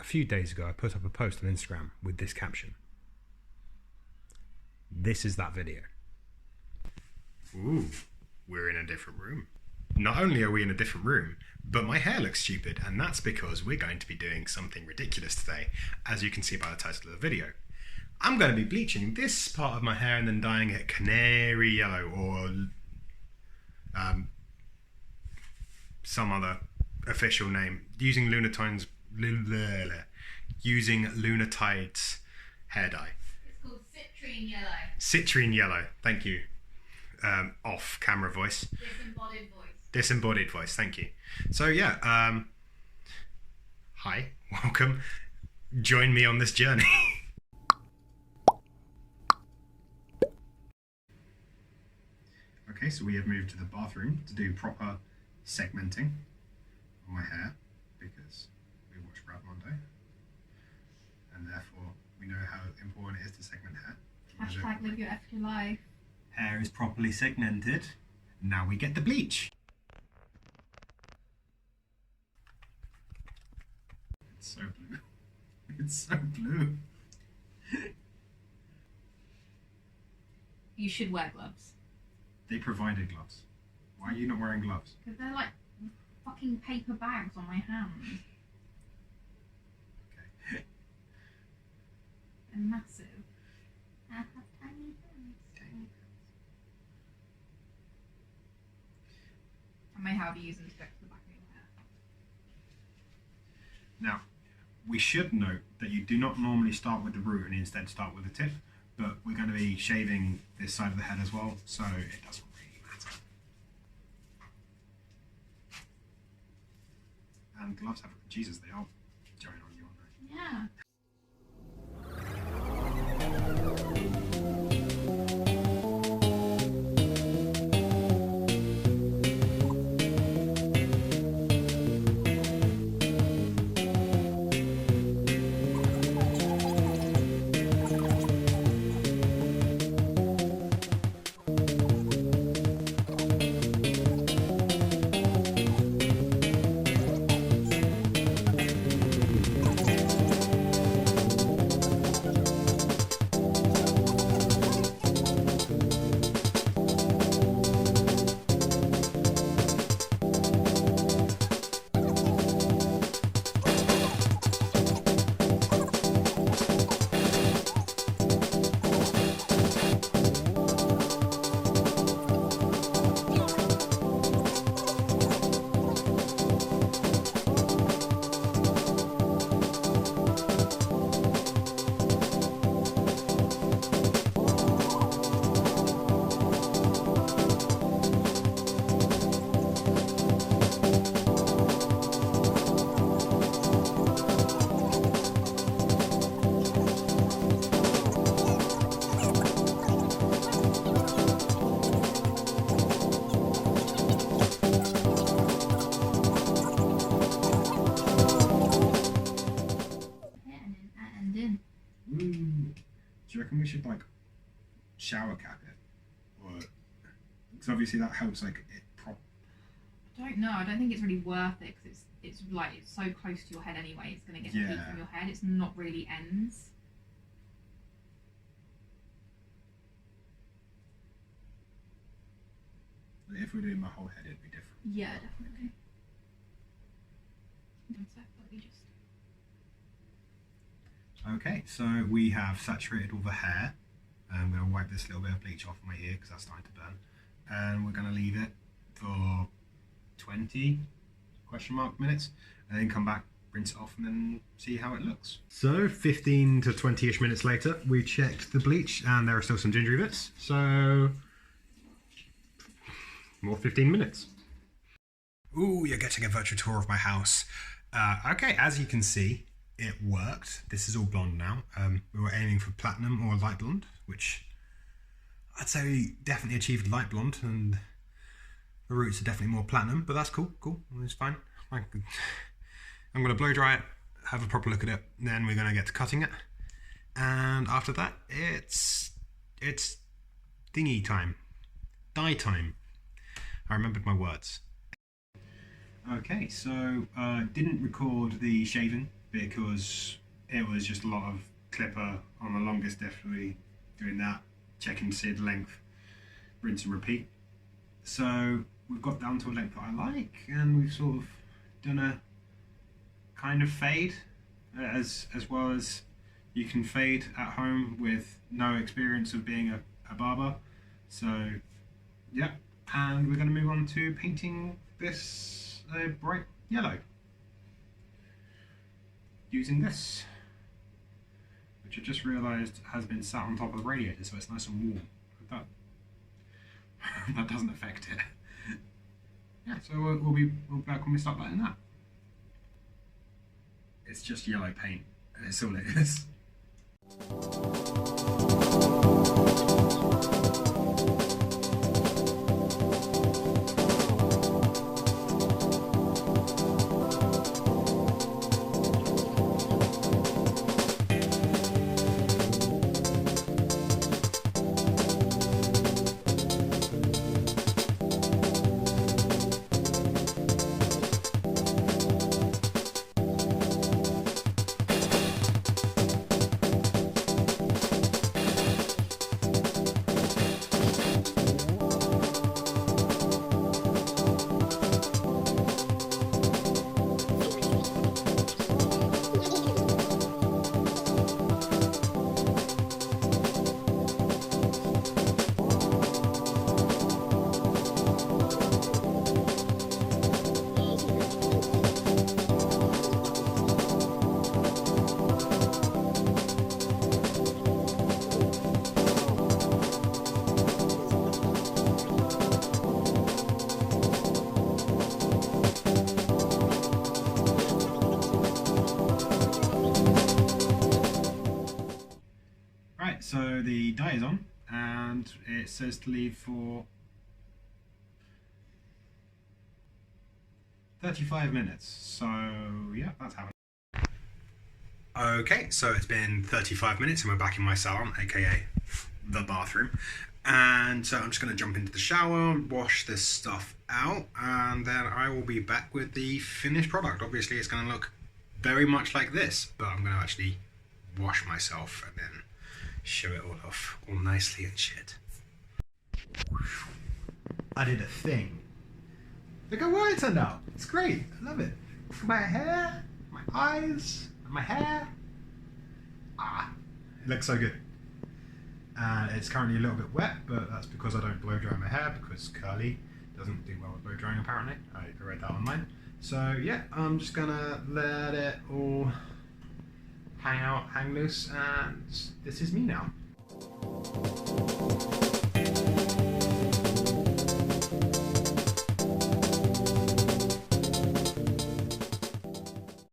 a few days ago, I put up a post on Instagram with this caption. This is that video. Ooh, we're in a different room. Not only are we in a different room, but my hair looks stupid, and that's because we're going to be doing something ridiculous today, as you can see by the title of the video. I'm going to be bleaching this part of my hair and then dyeing it canary yellow or some other official name, using Lunatide's hair dye. It's called citrine yellow. Citrine yellow, thank you. Off camera voice. Disembodied voice. Disembodied voice, thank you. So yeah, hi, welcome. Join me on this journey. Okay, so we have moved to the bathroom to do proper segmenting on my hair because we watched Brad Monday, and therefore we know how important it is to segment hair. Hashtag live your extra life. Hair is properly segmented. Now we get the bleach. It's so blue. It's so blue. You should wear gloves. They provided gloves. Why are you not wearing gloves? Because they're like fucking paper bags on my hands. Okay. They're massive. I have tiny hands. Dang. I may have to use them to go to the back of your hair. Now, we should note that you do not normally start with the root and instead start with the tip, but we're going to be shaving this side of the head as well, so it doesn't really matter. And gloves have, Jesus, they are going on you, aren't they? Yeah. Do you reckon we should like shower cap it, or because obviously that helps like it prop? I don't know. I don't think it's really worth it because it's so close to your head anyway. It's going to get heat from your head. It's not really ends. If we're doing my whole head, it'd be different. Yeah, definitely. One sec, let me just. Okay, so we have saturated all the hair. I'm going to wipe this little bit of bleach off my ear because that's starting to burn. And we're going to leave it for 20 minutes and then come back, rinse it off and then see how it looks. So 15 to 20-ish minutes later, we checked the bleach and there are still some gingery bits. So more 15 minutes. Ooh, you're getting a virtual tour of my house. Okay, as you can see, it worked. This is all blonde now. We were aiming for platinum or light blonde, which I'd say we definitely achieved light blonde, and the roots are definitely more platinum, but that's cool, it's fine. I'm going to blow dry it, have a proper look at it, then we're going to get to cutting it, and after that, it's thingy time, dye time. I remembered my words. Okay, so didn't record the shaving because it was just a lot of clipper on the longest, definitely doing that, checking to see the length, rinse and repeat. So we've got down to a length that I like, and we've sort of done a kind of fade as well as you can fade at home with no experience of being a barber. So yeah, and we're going to move on to painting this bright yellow using this, which I just realised has been sat on top of the radiator, so it's nice and warm. That doesn't affect it. Yeah, so we'll be back when we start lighting that. It's just yellow paint, and it's all it is. So the dye is on, and it says to leave for 35 minutes. So yeah, that's happening. Okay, so it's been 35 minutes and we're back in my salon, aka the bathroom. And so I'm just going to jump into the shower, wash this stuff out, and then I will be back with the finished product. Obviously it's going to look very much like this, but I'm going to actually wash myself and then show it all off all nicely and shit. I did a thing. Look how well it turned out. It's great. I love it. My hair, my eyes, my hair. It looks so good. And it's currently a little bit wet, but that's because I don't blow dry my hair, because curly doesn't do well with blow drying apparently. I read that online. So yeah, I'm just gonna let it all hang out, hang loose, and this is me now.